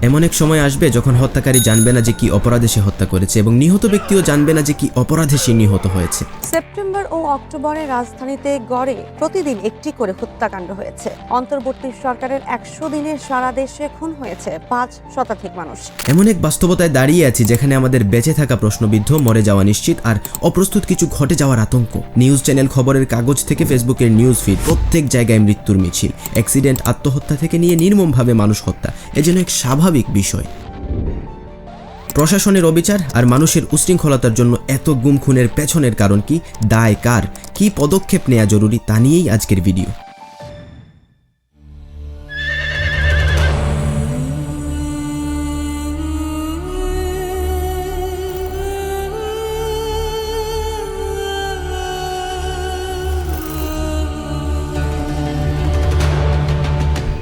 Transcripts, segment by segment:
এমন এক সময় আসবে যখন হত্যাকারী জানবে না যে কি অপরাধে সে হত্যা করেছে এবং নিহত ব্যক্তিও জানবে না যে কি অপরাধে সে নিহত হয়েছে। সেপ্টেম্বর ও অক্টোবরে রাজধানীতে গড়ে প্রতিদিন একটি করে হত্যাকাণ্ড হয়েছে। অন্তর্বর্তী সরকারের 100 দিনে সারা দেশে খুন হয়েছে 5 শতাধিক মানুষ। এমন এক বাস্তবতায় দাঁড়িয়ে আছি যেখানে আমাদের বেঁচে থাকা প্রশ্নবিদ্ধ, মরে যাওয়া নিশ্চিত, আর অপ্রস্তুত কিছু ঘটে যাওয়ার আতঙ্ক। নিউজ চ্যানেল, খবরের কাগজ থেকে ফেসবুকের নিউজ ফিড, প্রত্যেক জায়গায় মৃত্যুর মিছিল। অ্যাক্সিডেন্ট, আত্মহত্যা থেকে নিয়ে নির্মমভাবে মানুষ হত্যা এ যেন এক স্বাভাবিক বিষয়। প্রশাসনের অবিচার আর মানুষের উশৃঙ্খলতার জন্য এত গুম খুনের পেছনের কারণ কি, দায় কার, কি পদক্ষেপ নেওয়া জরুরি তা নিয়েই আজকের ভিডিও।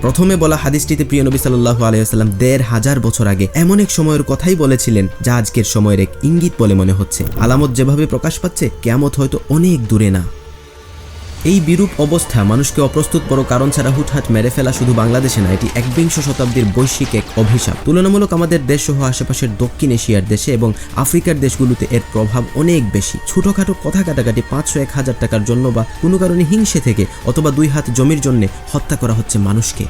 প্রথমে বলা হাদিসটিতে প্রিয় নবী সাল্লাল্লাহু আলাইহি ওয়াসাল্লাম ১৫০০ বছর আগে এমন এক সময়ের কথাই বলেছিলেন যা আজকের সময়ের এক ইঙ্গিত বলে মনে হচ্ছে। আলামত যেভাবে প্রকাশ পাচ্ছে, কিয়ামত হয়তো অনেক দূরে না। এই বিরূপ অবস্থা মানুষকে অপ্রস্তুত বড় কারণ ছাড়া হুটহাট মেরে ফেলা শুধু বাংলাদেশে না, এটি 21শ শতাব্দীর বৈশ্বিক এক অভিশাপ। তুলনামূলক আমাদের দেশ সহ আশেপাশের দক্ষিণ এশিয়ার দেশে এবং আফ্রিকার দেশগুলোতে এর প্রভাব অনেক বেশি। ছোটখাটো কথা কাটাকাটি ৫০০-১০০০ টাকার জন্য বা কোনো কারণে হিংসে থেকে অথবা 2 হাত জমির জন্য হত্যা করা হচ্ছে মানুষকে।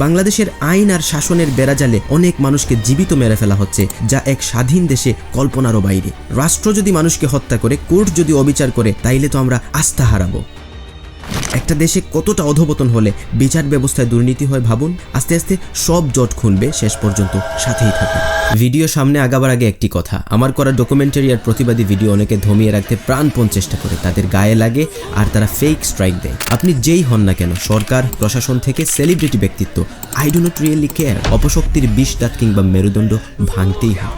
বাংলাদেশের আইন আর শাসনের বেড়াজালে অনেক মানুষকে জীবিত মেরে ফেলা হচ্ছে, যা এক স্বাধীন দেশে কল্পনারও বাইরে। রাষ্ট্র যদি মানুষকে হত্যা করে, কোর্ট যদি অবিচার করে, তাইলে তো আমরা আস্থা হারাবো। একটা দেশে কতটা অধপতন হলে বিচার ব্যবস্থায় দুর্নীতি হয় ভাবুন। আস্তে আস্তে সব জট খুলবে, শেষ পর্যন্ত সাথেই থাকবে। ভিডিও সামনে আগাবার আগে একটি কথা, আমার করা ডকুমেন্টারি আর প্রতিবাদী ভিডিও অনেকে ধমিয়ে রাখতে প্রাণপণ চেষ্টা করে, তাদের গায়ে লাগে আর তারা ফেক স্ট্রাইক দেয়। আপনি যেই হন না কেন, সরকার, প্রশাসন থেকে সেলিব্রিটি ব্যক্তিত্ব, I do not really care, অপশক্তির 20 দাঁত কিংবা মেরুদণ্ড ভাঙতেই হয়।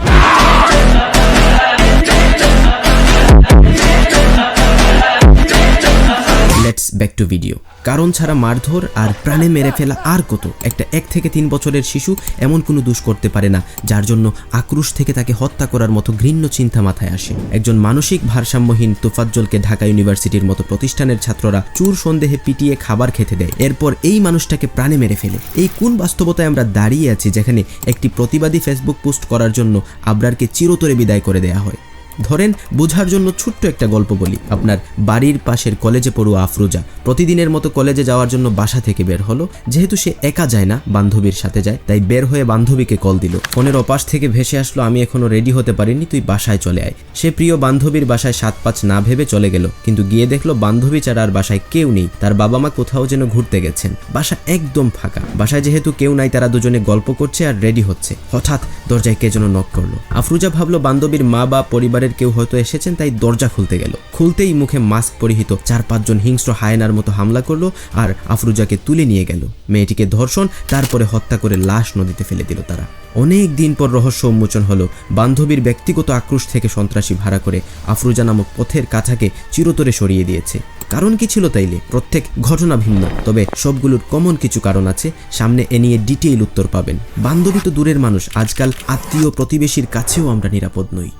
Let's back to video. কারণ ছাড়া মারধর আর প্রাণে মেরে ফেলা আর কত। একটা 1 থেকে 3 বছরের শিশু এমন কোনো দোষ করতে পারে না যার জন্য আক্রোশ থেকে তাকে হত্যা করার মতো ঘৃণ্য চিন্তা মাথায় আসে। একজন মানসিক ভারসাম্যহীন তোফাজ্জলকে ঢাকা ইউনিভার্সিটির মতো প্রতিষ্ঠানের ছাত্ররা চুর সন্দেহে পিটিয়ে খাবার খেতে দেয়, এরপর এই মানুষটাকে প্রাণে মেরে ফেলে। এই কোন বাস্তবতায় আমরা দাঁড়িয়ে আছি যেখানে একটি প্রতিবাদী ফেসবুক পোস্ট করার জন্য আবরারকে চিরতরে বিদায় করে দেয়া হয়? ধরেন, বোঝার জন্য ছোট্ট একটা গল্প বলি। আপনার বাড়ির পাশের কলেজে পড়ুয়া আফরোজা প্রতিদিনের মতো কলেজে যাওয়ার জন্য বাসা থেকে বের হলো। যেহেতু সে একা যায় না, বান্ধবীর সাথে যায়, তাই বের হয়ে বান্ধবীকে কল দিল। ফোনের ওপাশ থেকে ভেসে আসলো, আমি এখনো রেডি হতে পারিনি, তুই বাসায় চলে আয়। সে প্রিয় বান্ধবীর বাসায় 7-5 না ভেবে চলে গেল, কিন্তু গিয়ে দেখলো বান্ধবী ছাড়া আর বাসায় কেউ নেই। তার বাবা মা কোথাও যেন ঘুরতে গেছেন, বাসা একদম ফাঁকা। বাসায় যেহেতু কেউ নাই, তারা দুজনে গল্প করছে আর রেডি হচ্ছে। হঠাৎ দরজায় কে যেন নক করলো। আফরোজা ভাবলো বান্ধবীর মা বা পরিবারের কেউ হয়তো এসেছেন, তাই দরজা খুলতে গেল। খুলতেই মুখে মাস্ক পরিহিত 4-5 জন হিংস্র হায়েনার মতো হামলা করলো আর আফরোজাকে তুলে নিয়ে গেল। মেয়েটিকে ধর্ষণ, তারপরে হত্যা করে লাশ নদীতে ফেলে দিল তারা। অনেক দিন পর রহস্য উন্মোচন হলো। বান্ধবীর ব্যক্তিগত আক্রোশ থেকে সন্ত্রাসী ভাড়া করে আফরোজা নামক পথের কাঁথাকে চিরতরে সরিয়ে দিয়েছে। কারণ কি ছিল তাইলে? প্রত্যেক ঘটনা ভিন্ন, তবে সবগুলোর কমন কিছু কারণ আছে। সামনে এ নিয়ে ডিটেইল উত্তর পাবেন। বান্ধবী তো দূরের মানুষ, আজকাল আত্মীয় প্রতিবেশীর কাছেও আমরা নিরাপদ নই।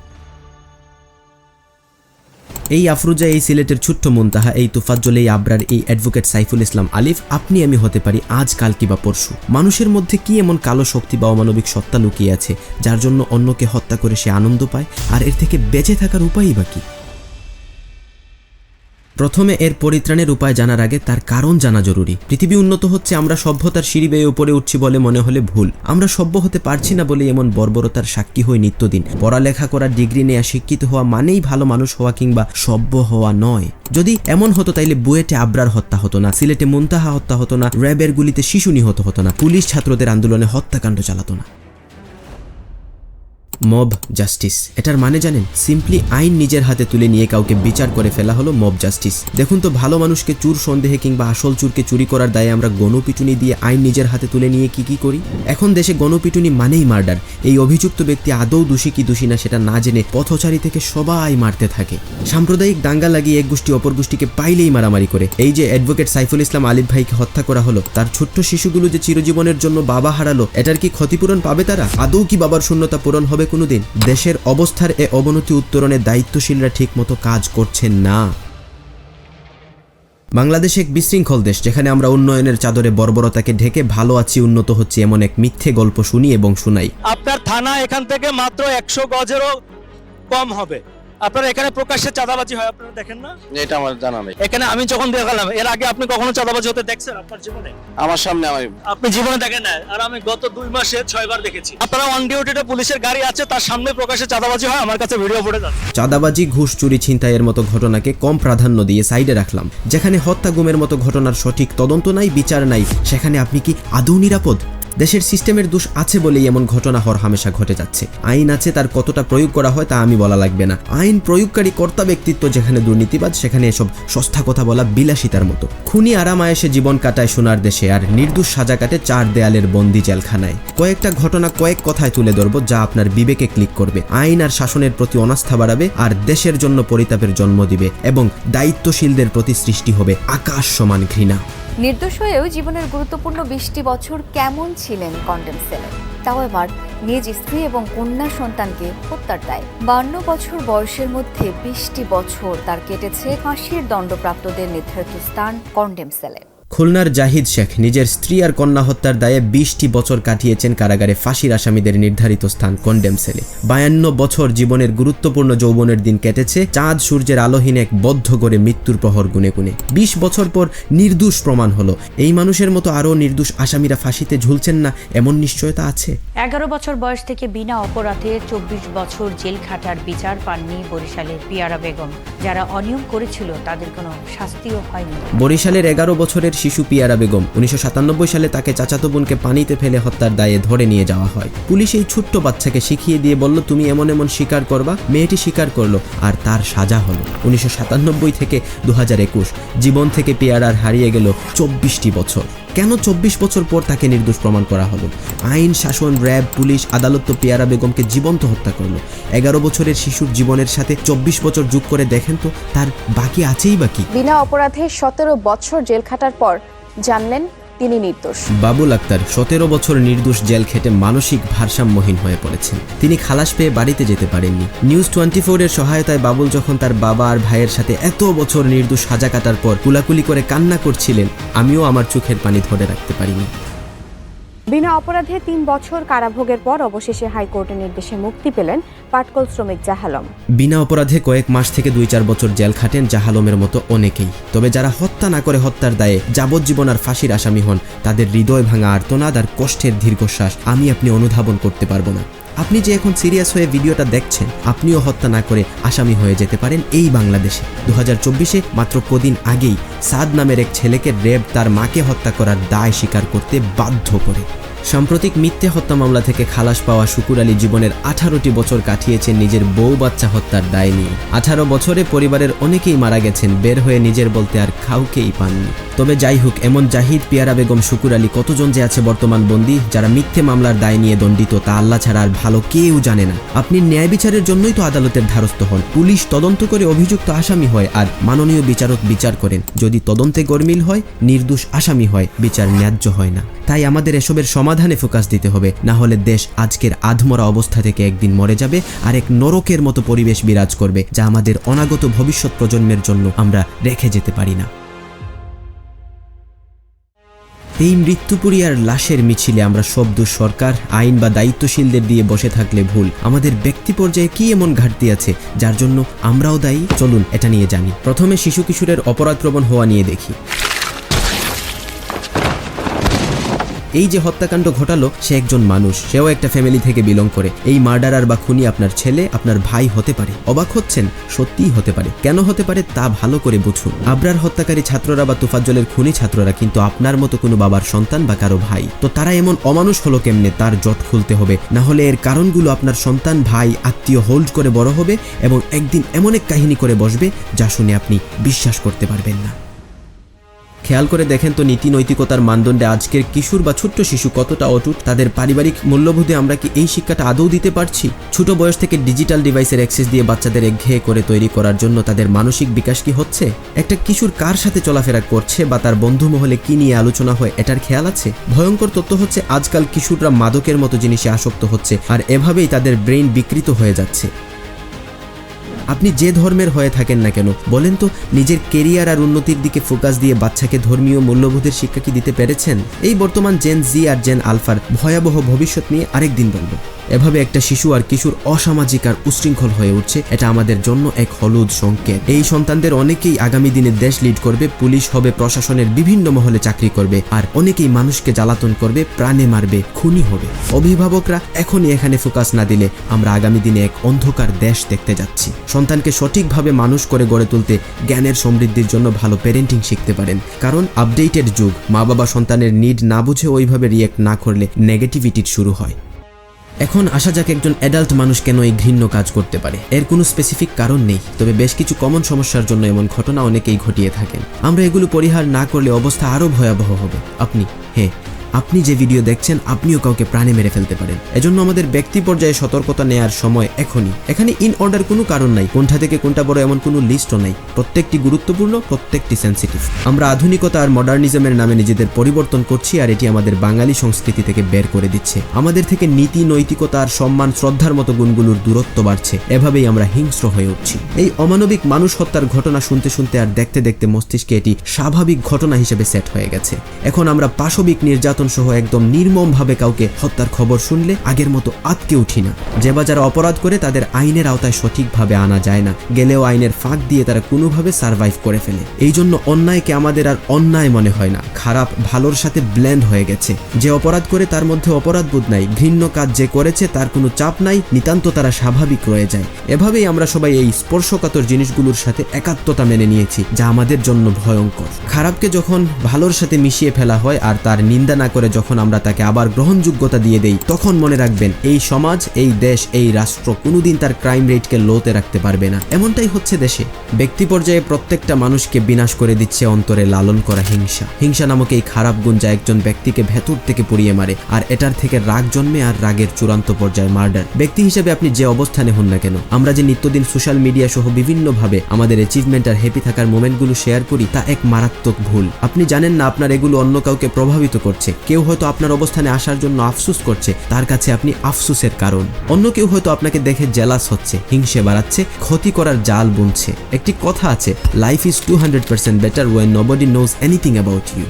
এই আফরোজা, এই সিলেটের ছোট্ট মুনতাহা, এই তোফাজ্জল, এই আবরার, এই অ্যাডভোকেট সাইফুল ইসলাম আলিফ, আপনি আমি হতে পারি আজ, কাল কিংবা পরশু। মানুষের মধ্যে কি এমন কালো শক্তি বা অমানবিক সত্তা লুকিয়ে আছে যার জন্য অন্যকে হত্যা করে সে আনন্দ পায়? আর এর থেকে বেঁচে থাকার উপায়ই বা কি? প্রথমে এর পরিত্রাণের উপায় জানার আগে তার কারণ জানা জরুরি। পৃথিবী উন্নত হচ্ছে, আমরা সভ্যতার সিঁড়ি বেয়ে উপরে উঠছি বলে মনে হলে ভুল। আমরা সভ্য হতে পারছি না বলে এমন বর্বরতার সাক্ষী হই নিত্যদিন। পড়ালেখা করা, ডিগ্রি নেওয়া, শিক্ষিত হওয়া মানেই ভালো মানুষ হওয়া কিংবা সভ্য হওয়া নয়। যদি এমন হতো তাইলে বুয়েটে আবরার হত্যা হতো না, সিলেটে মুনতাহা হত্যা হতো না, র্যাবের গুলিতে শিশু নিহত হতো না, পুলিশ ছাত্রদের আন্দোলনে হত্যাকাণ্ড চালাতো না। মব জাস্টিস, এটার মানে জানেন? সিম্পলি আইন নিজের হাতে তুলে নিয়ে কাউকে বিচার করে ফেলা হলো মব জাস্টিস। দেখুন তো, ভালো মানুষকে চুর সন্দেহে কিংবা আসল চুরকে চুরি করার দায়ে আমরা গণপিটুনি দিয়ে আইন নিজের হাতে তুলে নিয়ে কি করি। এখন দেশে গণপিটুনি মানেই মার্ডার। এই অভিযুক্ত ব্যক্তি আদৌ দোষী কি দোষী না সেটা না জেনে পথচারী থেকে সবাই মারতে থাকে। সাম্প্রদায়িক দাঙ্গা লাগিয়ে এক গোষ্ঠী অপর গোষ্ঠীকে পাইলেই মারামারি করে। এই যে অ্যাডভোকেট সাইফুল ইসলাম আলিফ ভাইকে হত্যা করা হলো, তার ছোট্ট শিশুগুলো যে চিরজীবনের জন্য বাবা হারালো, এটার কি ক্ষতিপূরণ পাবে তারা? আদৌ কি বাবার শূন্যতা পূরণ হবে কোনোদিন? দেশের অবস্থার এ অবনতি উত্তরণে দায়িত্বশীলরা ঠিকমতো কাজ করছেন না। বাংলাদেশ এক বিশৃঙ্খল দেশ, যেখানে আমরা উন্নয়নের চাদরে বর্বরতাকে ঢেকে ভালো আছি, উন্নত হচ্ছে এমন এক মিথ্যে গল্প শুনি এবং শোনাই। আপনার থানা এখান থেকে মাত্র 100 গজেরও কম হবে। আপনার এখানে প্রকাশ্যে চাঁদাবাজি হয়, আপনারা দেখেন না? এটা আমার জানা নেই। এখানে আমি যখন দেখালাম, এর আগে আপনি কখনো চাঁদাবাজি হতে দেখছেন আপনার জীবনে? আমার সামনে আপনি জীবনে দেখেন না, আর আমি গত 2 মাসে 6 বার দেখেছি। আপনারা অন ডিউটিতে পুলিশের গাড়ি আছে, তার সামনে প্রকাশ্যে চাঁদাবাজি হয়, আমার কাছে ভিডিও ফুটেজ আছে। চাঁদাবাজি, ঘুষ, চুরি, ছিনতাইয়ের মতো ঘটনাকে কম প্রাধান্য দিয়ে সাইডে রাখলাম। যেখানে হত্যা, গুমের মতো ঘটনার সঠিক তদন্ত নাই, বিচার নাই, সেখানে আপনি কি আদৌ নিরাপদ? দেশের সিস্টেমের দোষ আছে বলেই এমন ঘটনা হরহামেশা ঘটে যাচ্ছে। আইন আছে, তার কতটা প্রয়োগ করা হয় তা আমি বলা লাগবে না। আইন প্রয়োগকারী কর্তা ব্যক্তিত্ব যেখানে দুর্নীতিবাজ, সেখানে এসব সস্তা কথা বলা বিলাসিতার মতো। খুনি আরামায়েশে জীবন কাটায় সোনার দেশে, আর নির্দোষ সাজা কাটে 4 দেয়ালের বন্দি জেলখানায়। কয়েকটা ঘটনা কয়েক কথায় তুলে ধরবো, যা আপনার বিবেকে ক্লিক করবে, আইন আর শাসনের প্রতি অনাস্থা বাড়াবে, আর দেশের জন্য পরিতাপের জন্ম দিবে, এবং দায়িত্বশীলদের প্রতি সৃষ্টি হবে আকাশ সমান ঘৃণা। নির্দোষ হয়েও জীবনের গুরুত্বপূর্ণ 20টি বছর কেমন ছিলেন কন্ডেম সেলে, তাও এবার নিজ স্ত্রী এবং কন্যা সন্তানকে হত্যার দায়। 52 বছর বয়সের মধ্যে 20টি বছর তার কেটেছে ফাঁসির দণ্ডপ্রাপ্তদের নির্ধারিত স্থান কন্ডেম সেলে। খুলনার জাহিদ শেখ নিজের স্ত্রী আর কন্যা হত্যার দায়ে 20টি বছর কাটিয়েছেন কারাগারে, ফাঁসির আসামিদের নির্ধারিত স্থান কন্ডেম সেলে। 52 বছর জীবনের গুরুত্বপূর্ণ যৌবনের দিন কেটেছে চাঁদ সূর্যের আলোহীন এক বদ্ধ করে মৃত্যুর প্রহর গুনে গুনে। 20 বছর পর নির্দোষ প্রমাণ হলো। এই মানুষের মতো আরও নির্দোষ আসামিরা ফাঁসিতে ঝুলছেন না, এমন নিশ্চয়তা আছে? 11 বছর বয়স থেকে বিনা অপরাধে 24 বছর জেল খাটার বিচার পাননি বরিশালের পিয়ারা বেগম। যারা অনিয়ম করেছিল তাদের কোনো শাস্তিও হয়নি। বরিশালের 11 বছরের শিশু পিয়ারা বেগম 1997 সালে তাকে চাচাতো বোনকে পানিতে ফেলে হত্যার দায়ে ধরে নিয়ে যাওয়া হয়। পুলিশ এই ছোট্ট বাচ্চাকে শিখিয়ে দিয়ে বলল, তুমি এমন এমন স্বীকার করবা। মেয়েটি স্বীকার করলো, আর তার সাজা হলো 1997 থেকে 2021। জীবন থেকে পিয়ারার হারিয়ে গেল 24টি বছর। কেন 24 বছর পর তাকে নির্দোষ প্রমাণ করা হলো? আইন, শাসন, র্যাব, পুলিশ, আদালত তো পিয়ারা বেগমকে জীবন্ত হত্যা করলো। 11 বছরের শিশুর জীবনের সাথে 24 বছর যোগ করে দেখেন তো, তার বাকি আছেই বাকি। বিনা অপরাধে 17 বছর জেল খাটার পর জানলেন তিনি নির্দোষ। বাবুল আক্তার 17 বছর নির্দোষ জেল খেটে মানসিক ভারসাম্যহীন হয়ে পড়েছেন। তিনি খালাস পেয়ে বাড়িতে যেতে পারেননি। নিউজ 24 এর সহায়তায় বাবুল যখন তার বাবা আর ভাইয়ের সাথে এত বছর নির্দোষ সাজা কাটার পর কুলাকুলি করে কান্না করছিলেন, আমিও আমার চোখের পানি ধরে রাখতে পারিনি। বিনা অপরাধে 3 বছর কারাভোগের পর অবশেষে হাইকোর্টের নির্দেশে মুক্তি পেলেন পাটকল শ্রমিক জাহালম। বিনা অপরাধে কয়েক মাস থেকে 2-4 বছর জেল খাটেন জাহালমের মতো অনেকেই। তবে যারা হত্যা না করে হত্যার দায়ে যাবজ্জীবন আর ফাঁসির আসামি হন, তাদের হৃদয় ভাঙা আর্তনাদ আর কষ্টের দীর্ঘশ্বাস আপনি অনুধাবন করতে পারবো না। আপনি যে এখন সিরিয়াস হয়ে ভিডিওটা দেখছেন, আপনিও হত্যা না করে আসামি হয়ে যেতে পারেন এই বাংলাদেশে। 2024-এ মাত্র কদিন আগেই সাদ নামের এক ছেলেকে র্যাব তার মাকে হত্যা করার দায় স্বীকার করতে বাধ্য করে। সাম্প্রতিক মিথ্যে হত্যা মামলা থেকে খালাস পাওয়া শুকুর আলী জীবনের 18টি বছর কাটিয়েছেন নিজের বউ বাচ্চা হত্যার দায় নিয়ে। 18 বছরে পরিবারের অনেকেই মারা গেছেন, বের হয়ে নিজের বলতে আর কাউকেই পাননি। তবে যাই হোক, এমন জাহিদ, পিয়ারা বেগম, শুকুর আলী কতজন যে আছে বর্তমান বন্দী, যারা মিথ্যে মামলার দায় নিয়ে দণ্ডিত, তা আল্লাহ ছাড়া আর ভালো কেউ জানে না। আপনি ন্যায় বিচারের জন্যই তো আদালতের ধারস্থ হন। পুলিশ তদন্ত করে অভিযুক্ত আসামি হয়, আর মাননীয় বিচারক বিচার করেন। যদি তদন্তে গরমিল হয়, নির্দোষ আসামি হয়, বিচার ন্যায্য হয় না। তাই আমাদের এসবের সমাধানে ফোকাস দিতে হবে, না হলে দেশ আজকের আধমরা অবস্থা থেকে একদিন মরে যাবে, আর এক নরকের মতো পরিবেশ বিরাজ করবে, যা আমাদের অনাগত ভবিষ্যৎ প্রজন্মের জন্য আমরা রেখে যেতে পারি না। এই মৃত্যুপুরী আর লাশের মিছিলে আমরা সব দোষ সরকার, আইন বা দায়িত্বশীলদের দিয়ে বসে থাকলে ভুল। আমাদের ব্যক্তি পর্যায়ে কি এমন ঘাটতি আছে যার জন্য আমরাও দায়ী? চলুন এটা নিয়ে জানি। প্রথমে শিশু কিশোরের অপরাধপ্রবণ হওয়া নিয়ে দেখি। এই যে হত্যাকাণ্ড ঘটালো, সে একজন মানুষ, সেও একটা ফ্যামিলি থেকে বিলং করে। এই মার্ডারার বা খুনি আপনার ছেলে, আপনার ভাই হতে পারে। অবাক হচ্ছেন? সত্যিই হতে পারে। কেন হতে পারে তা ভালো করে বুঝুন। আবরার হত্যাকারী ছাত্ররা বা তোফাজ্জলের খুনি ছাত্ররা কিন্তু আপনার মতো কোনো বাবার সন্তান বা কারো ভাই। তো তারা এমন অমানুষ হলো কেমনে, তার জট খুলতে হবে। না হলে এর কারণগুলো আপনার সন্তান, ভাই, আত্মীয় হোল্ড করে বড় হবে এবং একদিন এমন এক কাহিনী করে বসবে যা শুনে আপনি বিশ্বাস করতে পারবেন না। খেয়াল করে দেখেন তো, নীতি নৈতিকতার মানদণ্ডে আজকের কিশোর বা ছোট্ট শিশু কতটা অটুট। তাদের পারিবারিক মূল্যবোধে আমরা কি এই শিক্ষাটা আদৌ দিতে পারছি? ছোট বয়স থেকে ডিজিটাল ডিভাইসের অ্যাক্সেস দিয়ে বাচ্চাদের একঘেয়ে করে তৈরি করার জন্য তাদের মানসিক বিকাশ কি হচ্ছে? একটা কিশোর কার সাথে চলাফেরা করছে বা তার বন্ধু মহলে কি নিয়ে আলোচনা হয়, এটার খেয়াল আছে? ভয়ঙ্কর তথ্য হচ্ছে আজকাল কিশোররা মাদকের মতো জিনিসে আসক্ত হচ্ছে, আর এভাবেই তাদের ব্রেইন বিকৃত হয়ে যাচ্ছে। আপনি যে ধর্মের হয়ে থাকেন না কেন বলেন তো, নিজের কেরিয়ার আর উন্নতির দিকে ফোকাস দিয়ে বাচ্চাকে ধর্মীয় মূল্যবোধের শিক্ষা কি দিতে পেরেছেন? এই বর্তমান জেন জি আর জেন আলফার ভয়াবহ ভবিষ্যৎ নিয়ে আরেকদিন বলবো। এভাবে একটা শিশু আর কিশোর অসামাজিক আর উশৃঙ্খল হয়ে উঠছে, এটা আমাদের জন্য এক হলুদ সংকেত। এই সন্তানদের অনেকেই আগামী দিনে দেশ লিড করবে, পুলিশ হবে, প্রশাসনের বিভিন্ন মহলে চাকরি করবে, আর অনেকেই মানুষকে জ্বালাতন করবে, প্রাণে মারবে, খুনি হবে। অভিভাবকরা এখনই এখানে ফোকাস না দিলে আমরা আগামী দিনে এক অন্ধকার দেশ দেখতে যাচ্ছি। সন্তানকে সঠিকভাবে মানুষ করে গড়ে তুলতে জ্ঞানের সমৃদ্ধির জন্য ভালো প্যারেন্টিং শিখতে পারেন, কারণ আপডেটেড যুগ। মা বাবা সন্তানের নিড না বুঝে ওইভাবে রিয়েক্ট না করলে নেগেটিভিটির শুরু হয়। এখন আসা যাক একজন অ্যাডাল্ট মানুষ কেন এই ঘৃণ্য কাজ করতে পারে। এর কোনো স্পেসিফিক কারণ নেই, তবে বেশ কিছু কমন সমস্যার জন্য এমন ঘটনা অনেকেই ঘটিয়ে থাকেন। আমরা এগুলো পরিহার না করলে অবস্থা আরও ভয়াবহ হবে। আপনি যে ভিডিও দেখছেন, আপনিও কাউকে প্রাণে মেরে ফেলতে পারেন। এজন্য আমাদের ব্যক্তি পর্যায়ে সতর্কতা নেয়ার সময় এখনই। এখানে ইন অর্ডার কোনো কারণ নাই, কোনটা থেকে কোনটা বড় এমন কোনো লিস্টও নাই। প্রত্যেকটি গুরুত্বপূর্ণ, প্রত্যেকটি সেন্সিটিভ। আমরা আধুনিকতা আর মডার্নিজমের নামে নিজেদের পরিবর্তন করছি, আর এটি আমাদের বাঙালি সংস্কৃতি থেকে বের করে দিচ্ছে। আমাদের থেকে নীতি, নৈতিকতা আর সম্মান, শ্রদ্ধার মতো গুণগুলোর দূরত্ব বাড়ছে। এভাবেই আমরা হিংস্র হয়ে উঠছি। এই অমানবিক মানুষ হত্যার ঘটনা শুনতে শুনতে আর দেখতে দেখতে মস্তিষ্কে এটি স্বাভাবিক ঘটনা হিসেবে সেট হয়ে গেছে। এখন আমরা পাশবিক নির্যাতন সহ একদম নির্মমভাবে কাউকে হত্যার খবর শুনলে আগের মতো আটকে উঠি না। যে বা যারা অপরাধ করে তাদের আইনের আওতায় সঠিকভাবে আনা যায় না, গেলেও আইনের ফাঁক দিয়ে তারা কোনোভাবে সার্ভাইভ করে ফেলে। এই জন্য অন্যায়কে আমাদের আর অন্যায় মনে হয় না, খারাপ ভালোর সাথে ব্লেন্ড হয়ে গেছে। যে অপরাধ করে তার মধ্যে অপরাধবোধ নাই, ঘৃণ্য কাজ যে করেছে তার কোনো চাপ নাই, নিতান্ত তারা স্বাভাবিক রয়ে যায়। এভাবেই আমরা সবাই এই স্পর্শকাতর জিনিসগুলোর সাথে একাত্মতা মেনে নিয়েছি, যা আমাদের জন্য ভয়ঙ্কর। খারাপকে যখন ভালোর সাথে মিশিয়ে ফেলা হয় আর তার নিন্দা না করে যখন আমরা তাকে আবার গ্রহণযোগ্যতা দিয়ে দেই, তখন মনে রাখবেন এই সমাজ, এই দেশ, এই রাষ্ট্র কোনোদিন তার ক্রাইম রেটকে লোতে রাখতে পারবে না। এমনটাই হচ্ছে দেশে। ব্যক্তি পর্যায়ে প্রত্যেকটা মানুষকে বিনাশ করে দিচ্ছে অন্তরে লালন করা হিংসা। হিংসা নামক এই খারাপ গুণ যা একজন ব্যক্তিকে ভেতর থেকে পুড়িয়ে মারে, আর এটার থেকে রাগ জন্মে, আর রাগের চূড়ান্ত পর্যায়ে মার্ডার। ব্যক্তি হিসেবে আপনি যে অবস্থানে হন না কেন, আমরা যে নিত্যদিন সোশ্যাল মিডিয়া সহ বিভিন্নভাবে আমাদের অ্যাচিভমেন্ট আর হ্যাপি থাকার মোমেন্টগুলো শেয়ার করি, তা এক মারাত্মক ভুল। আপনি জানেন না আপনার এগুলো অন্য কাউকে প্রভাবিত করছে। কেউ হয়তো আপনার অবস্থানে আসার জন্য আফসোস করছে, তার কাছে আপনি আফসোসের কারণ। অন্য কেউ হয়তো আপনাকে দেখে জেলাস হচ্ছে, হিংসে বাড়াচ্ছে, ক্ষতি করার জাল বুনছে। একটি কথা আছে, life is 200% better when nobody knows anything about you.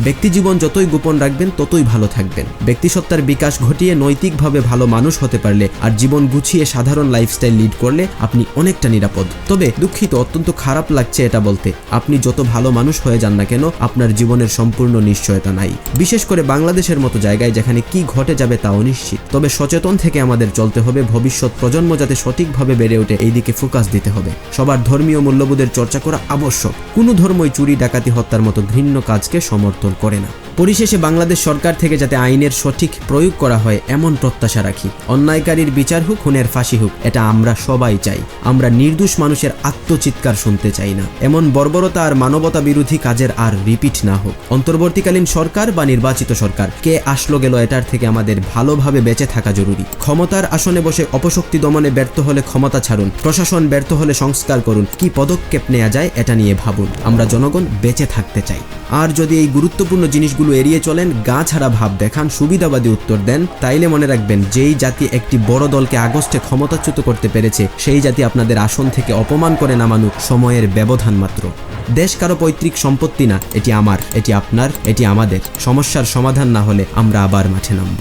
ব্যক্তি জীবন যতই গোপন রাখবেন ততই ভালো থাকবেন। ব্যক্তিসত্তার বিকাশ ঘটিয়ে নৈতিকভাবে ভালো মানুষ হতে পারলে আর জীবন গুছিয়ে সাধারণ লাইফস্টাইল লিড করলে আপনি অনেকটা নিরাপদ। তবে দুঃখিত, অত্যন্ত খারাপ লাগছে এটা বলতে, আপনি যত ভালো মানুষ হয়ে যান না কেন, আপনার জীবনের সম্পূর্ণ নিশ্চয়তা নাই। বিশেষ করে বাংলাদেশের মতো জায়গায় যেখানে কি ঘটে যাবে তা অনিশ্চিত। তবে সচেতন থেকে আমাদের চলতে হবে, ভবিষ্যৎ প্রজন্ম যাতে সঠিকভাবে বেড়ে ওঠে এই দিকে ফোকাস দিতে হবে। সবার ধর্মীয় মূল্যবোধের চর্চা করা আবশ্যক। কোনো ধর্মই চুরি, ডাকাতি, হত্যার মতো ঘৃণ্য কাজকে সমর্থন করে না। পরিশেষে বাংলাদেশ সরকার থেকে যাতে আইনের সঠিক প্রয়োগ করা হয় এমন প্রত্যাশা রাখি। অন্যায়কারীর বিচার হোক, খুনের ফাঁসি হোক, এটা আমরা সবাই চাই। আমরা নির্দোষ মানুষের আত্মচিৎকার শুনতে চাই না। এমন বর্বরতা আর মানবতা বিরোধী কাজের আর রিপিট না হোক। অন্তর্বর্তীকালীন সরকার বা নির্বাচিত সরকার কে আসলো গেল, এটার থেকে আমাদের ভালোভাবে বেঁচে থাকা জরুরি। ক্ষমতার আসনে বসে অপশক্তি দমনে ব্যর্থ হলে ক্ষমতা ছাড়ুন, প্রশাসন ব্যর্থ হলে সংস্কার করুন, কি পদক্ষেপ নেওয়া যায় এটা নিয়ে ভাবুন। আমরা জনগণ বেঁচে থাকতে চাই। আর যদি এই গুরুত্বপূর্ণ জিনিসগুলো এড়িয়ে চলেন, গা ছাড়া ভাব দেখান, সুবিধাবাদী উত্তর দেন, তাইলে মনে রাখবেন যেই জাতি একটি বড় দলকে আগস্টে ক্ষমতাচ্যুত করতে পেরেছে, সেই জাতি আপনাদের আসন থেকে অপমান করে নামানো সময়ের ব্যবধান মাত্র। দেশ কারো পৈতৃক সম্পত্তি না, এটি আমার, এটি আপনার, এটি আমাদের। সমস্যার সমাধান না হলে আমরা আবার মাঠে নামব।